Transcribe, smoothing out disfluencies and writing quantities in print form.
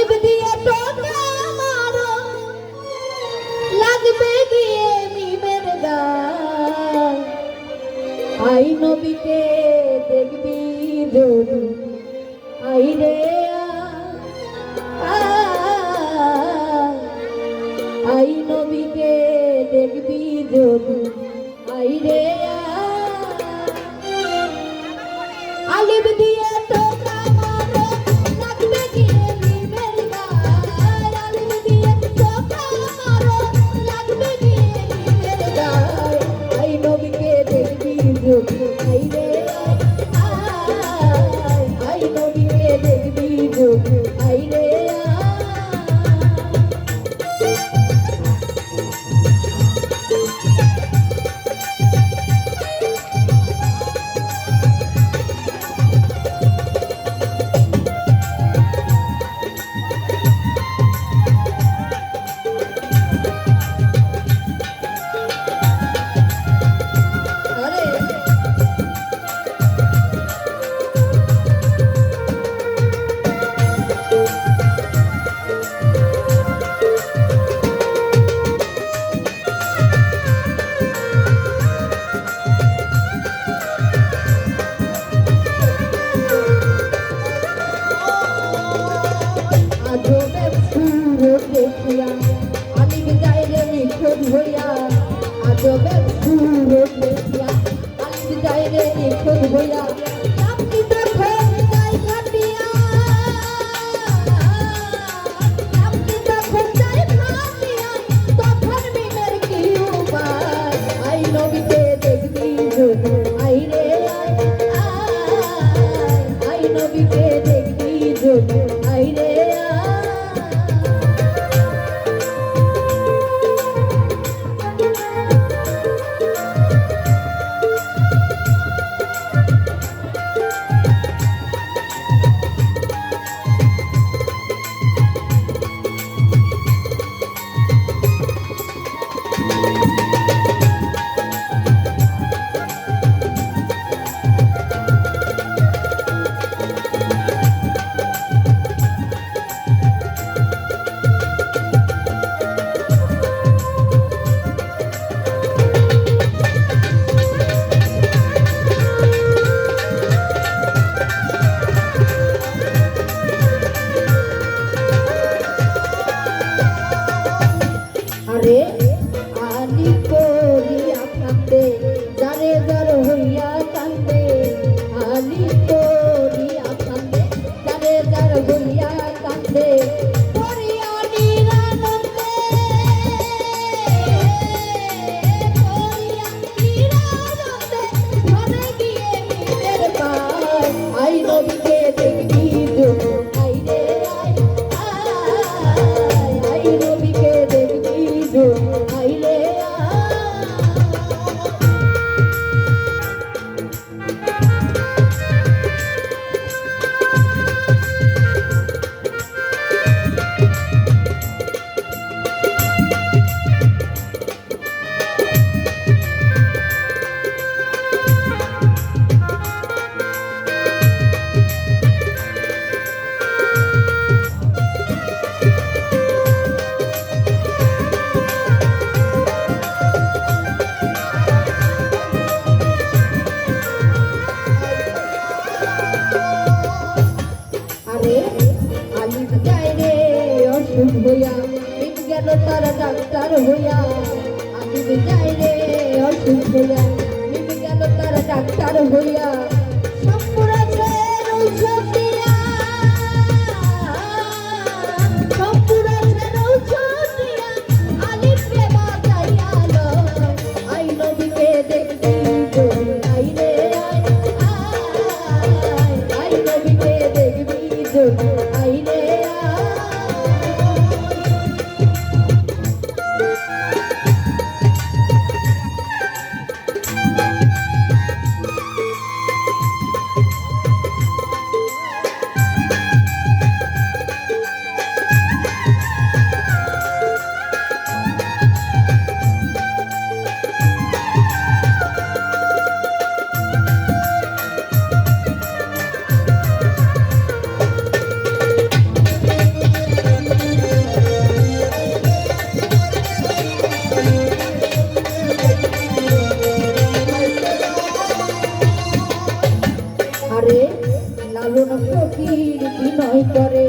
আলিফ দিয়ে টোকা মারো লাগবে গিয়ে মিমের গান আই নবীকে দেখবি যদি আই রে আই নবীকে দেখবি যদি আই রে আলিফ দিয়ে টোকা মারো লাগবে গিয়ে মিমের গান আলিফ দিয়ে টোকা মারো লাগবে গিয়ে মিমের গান আই নবীকে দেখবি যদি আই রে আই নবীকে দেখবি যদি আই রে আলিফ যাইরে নিখোঁজ হইয়া আজবের সুরত দেখিয়া আলিফ যাইরে নিখোঁজ হইয়া আপনি তখন যাই ঘাটিয়া আপনি তখন যাই ঘাটিয়া তখন মিমের কি উপায় আই নবীকে দেখবি যদি আই রে আই নবীকে দেখবি যদি আই রে আলি করিয়া কান্দে যারে যার হইয়া কান্দে আলি করিয়া কান্দে যারে যার হইয়া কান্দে করিয়া নিরানন্দে করিয়া নিরানন্দে ঘরে গিয়ে মিমের পায় আই নবীকে দেখবি যদি আই রে আই নবীকে দেখবি যদি আই রে আলিফ যাইরে অসুখ হইয়া মিম গেল তার ডাক্তার হইয়া আলিফ যাইরে অসুখ হইয়া মিম গেল তার ডাক্তার হইয়া সম্পুরাছের ঔষধ দিয়া সম্পুরাছের ঔষধ দিয়া আলিফকে বাঁচাইয়া লয় আই নবীকে দেখবি যদি আই রে আই নবীকে দেখবি যদি আই রে করে